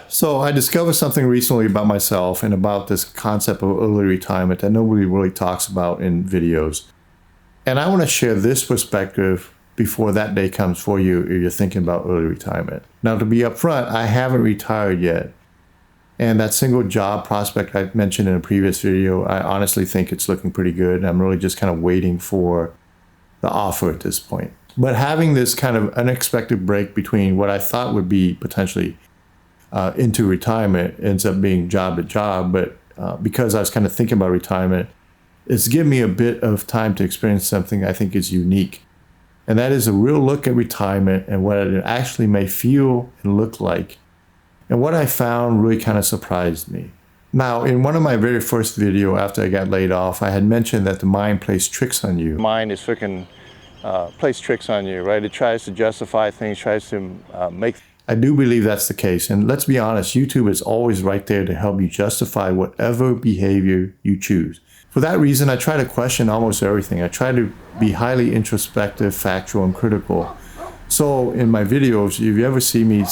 So I discovered something recently about myself and about this concept of early retirement that nobody really talks about in videos. And I want to share this perspective before that day comes for you if you're thinking about early retirement. Now, to be upfront, I haven't retired yet. And that single job prospect I mentioned in a previous video, I honestly think it's looking pretty good. I'm really just kind of waiting for the offer at this point. But having this kind of unexpected break between what I thought would be potentially into retirement ends up being job to job. But because I was kind of thinking about retirement, it's given me a bit of time to experience something I think is unique. And that is a real look at retirement and what it actually may feel and look like. And what I found really kind of surprised me. Now, in one of my very first video after I got laid off, I had mentioned that the mind plays tricks on you. Mind is freaking plays tricks on you, right? It tries to justify things, tries to make... I do believe that's the case. And let's be honest, YouTube is always right there to help you justify whatever behavior you choose. For that reason, I try to question almost everything. I try to be highly introspective, factual, and critical. So in my videos, if you ever see me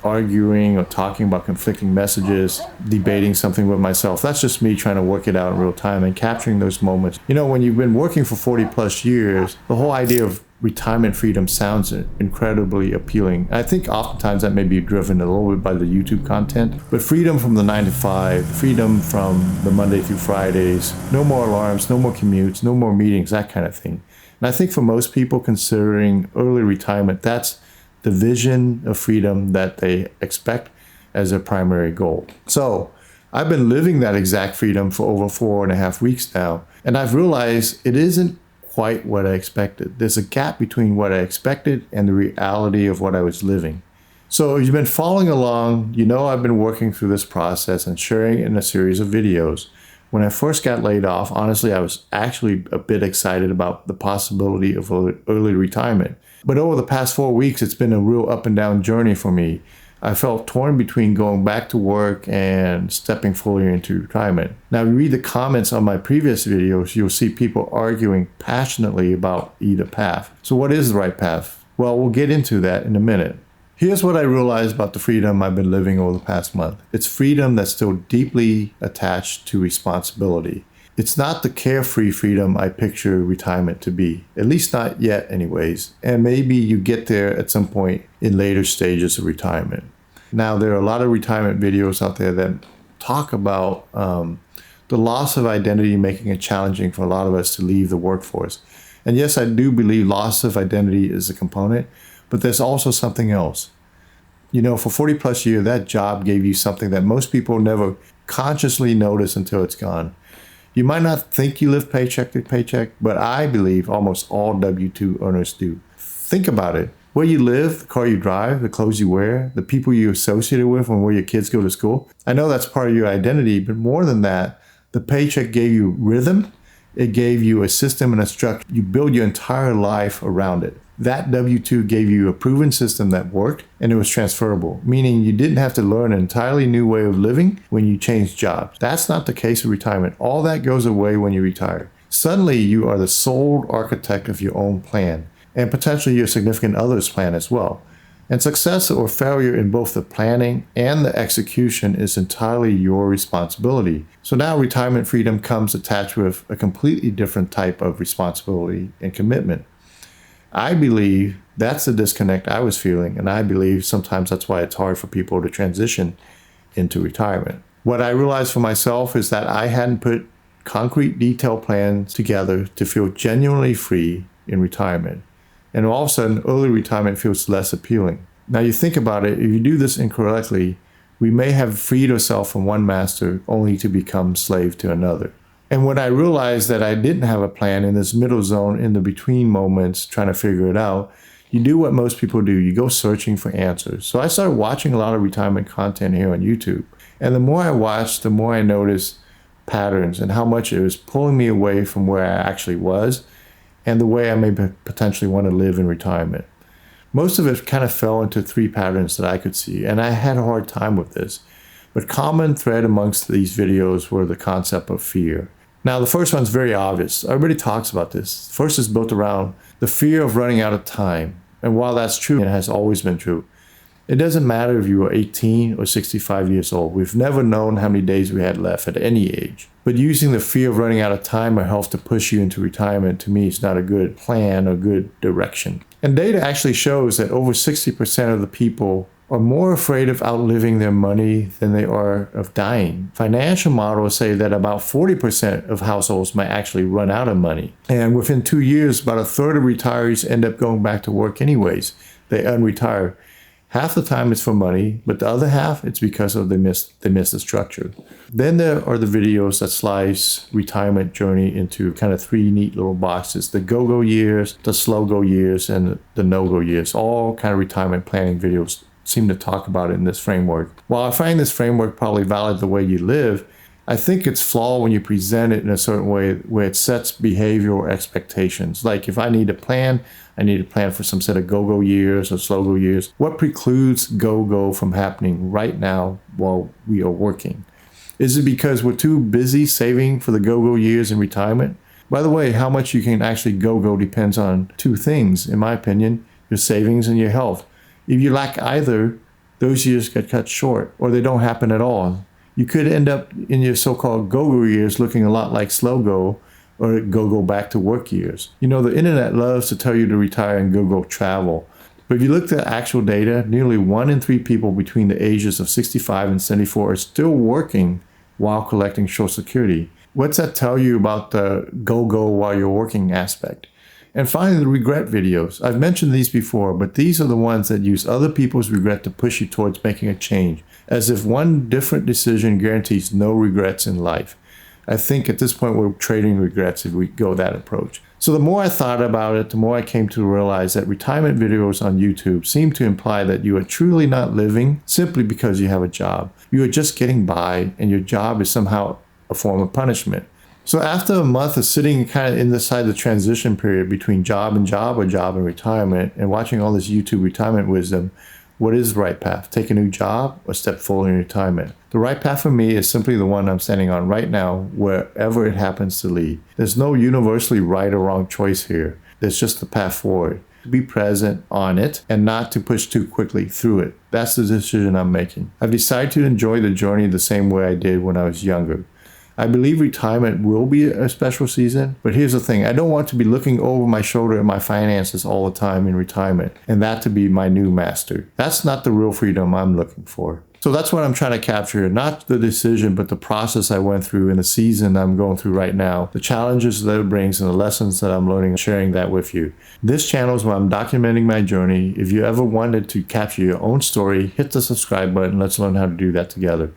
arguing or talking about conflicting messages, debating something with myself, that's just me trying to work it out in real time and capturing those moments. You know, when you've been working for 40 plus years, the whole idea of retirement freedom sounds incredibly appealing. I think oftentimes that may be driven a little bit by the YouTube content, but freedom from the 9 to 5, freedom from the Monday through Fridays, no more alarms, no more commutes, no more meetings, that kind of thing. And I think for most people considering early retirement, that's the vision of freedom that they expect as their primary goal. So I've been living that exact freedom for over 4.5 weeks now, and I've realized it isn't quite what I expected. There's a gap between what I expected and the reality of what I was living. So if you've been following along, you know I've been working through this process and sharing it in a series of videos. When I first got laid off, honestly, I was actually a bit excited about the possibility of early retirement. But over the past 4 weeks, it's been a real up and down journey for me. I felt torn between going back to work and stepping fully into retirement. Now, if you read the comments on my previous videos, you'll see people arguing passionately about either path. So what is the right path? Well, we'll get into that in a minute. Here's what I realized about the freedom I've been living over the past month. It's freedom that's still deeply attached to responsibility. It's not the carefree freedom I picture retirement to be, at least not yet anyways, and maybe you get there at some point in later stages of retirement. Now, there are a lot of retirement videos out there that talk about the loss of identity making it challenging for a lot of us to leave the workforce. And yes, I do believe loss of identity is a component, but there's also something else. You know, for 40 plus years, that job gave you something that most people never consciously notice until it's gone. You might not think you live paycheck to paycheck, but I believe almost all W-2 earners do. Think about it. Where you live, the car you drive, the clothes you wear, the people you associated with and where your kids go to school. I know that's part of your identity, but more than that, the paycheck gave you rhythm. It gave you a system and a structure. You build your entire life around it. That W-2 gave you a proven system that worked and it was transferable, meaning you didn't have to learn an entirely new way of living when you changed jobs. That's not the case with retirement. All that goes away when you retire. Suddenly, you are the sole architect of your own plan and potentially your significant other's plan as well. And success or failure in both the planning and the execution is entirely your responsibility. So now retirement freedom comes attached with a completely different type of responsibility and commitment. I believe that's the disconnect I was feeling, and I believe sometimes that's why it's hard for people to transition into retirement. What I realized for myself is that I hadn't put concrete detailed plans together to feel genuinely free in retirement. And all of a sudden, early retirement feels less appealing. Now you think about it, if you do this incorrectly, we may have freed ourselves from one master only to become slave to another. And when I realized that I didn't have a plan in this middle zone in the between moments trying to figure it out, you do what most people do. You go searching for answers. So I started watching a lot of retirement content here on YouTube. And the more I watched, the more I noticed patterns and how much it was pulling me away from where I actually was and the way I may potentially want to live in retirement. Most of it kind of fell into 3 patterns that I could see, and I had a hard time with this. But common thread amongst these videos were the concept of fear. Now, the first one's very obvious. Everybody talks about this. First is built around the fear of running out of time. And while that's true, it has always been true, It doesn't matter if you were 18 or 65 years old. We've never known how many days we had left at any age. But using the fear of running out of time or health to push you into retirement, to me, is not a good plan or good direction. And data actually shows that over 60% of the people are more afraid of outliving their money than they are of dying. Financial models say that about 40% of households might actually run out of money. And within 2 years, about a third of retirees end up going back to work anyways. They unretire. Half the time it's for money, but the other half, it's because of they miss the structure. Then there are the videos that slice retirement journey into kind of 3 neat little boxes: the go-go years, the slow-go years, and the no-go years. All kind of retirement planning videos seem to talk about it in this framework. While I find this framework probably valid the way you live, I think it's flawed when you present it in a certain way where it sets behavioral expectations. Like, if I need a plan, I need to plan for some set of go-go years or slow-go years. What precludes go-go from happening right now while we are working? Is it because we're too busy saving for the go-go years in retirement? By the way, how much you can actually go-go depends on 2 things, in my opinion: your savings and your health. If you lack either, those years get cut short, or they don't happen at all. You could end up in your so-called go-go years looking a lot like slow-go or go back to work years. You know, the internet loves to tell you to retire and go travel. But if you look at actual data, nearly 1 in 3 people between the ages of 65 and 74 are still working while collecting Social Security. What's that tell you about the go while you're working aspect? And finally, the regret videos. I've mentioned these before, but these are the ones that use other people's regret to push you towards making a change, as if one different decision guarantees no regrets in life. I think at this point we're trading regrets if we go that approach. So the more I thought about it, the more I came to realize that retirement videos on YouTube seem to imply that you are truly not living simply because you have a job. You are just getting by, and your job is somehow a form of punishment. So after a month of sitting kind of inside the transition period between job and job or job and retirement, and watching all this YouTube retirement wisdom, what is the right path? Take a new job or step forward in retirement? The right path for me is simply the one I'm standing on right now, wherever it happens to lead. There's no universally right or wrong choice here. There's just the path forward. To be present on it and not to push too quickly through it. That's the decision I'm making. I've decided to enjoy the journey the same way I did when I was younger. I believe retirement will be a special season, but here's the thing: I don't want to be looking over my shoulder at my finances all the time in retirement, and that to be my new master. That's not the real freedom I'm looking for. So that's what I'm trying to capture here. Not the decision, but the process I went through in the season I'm going through right now, the challenges that it brings and the lessons that I'm learning and sharing that with you. This channel is where I'm documenting my journey. If you ever wanted to capture your own story, hit the subscribe button. Let's learn how to do that together.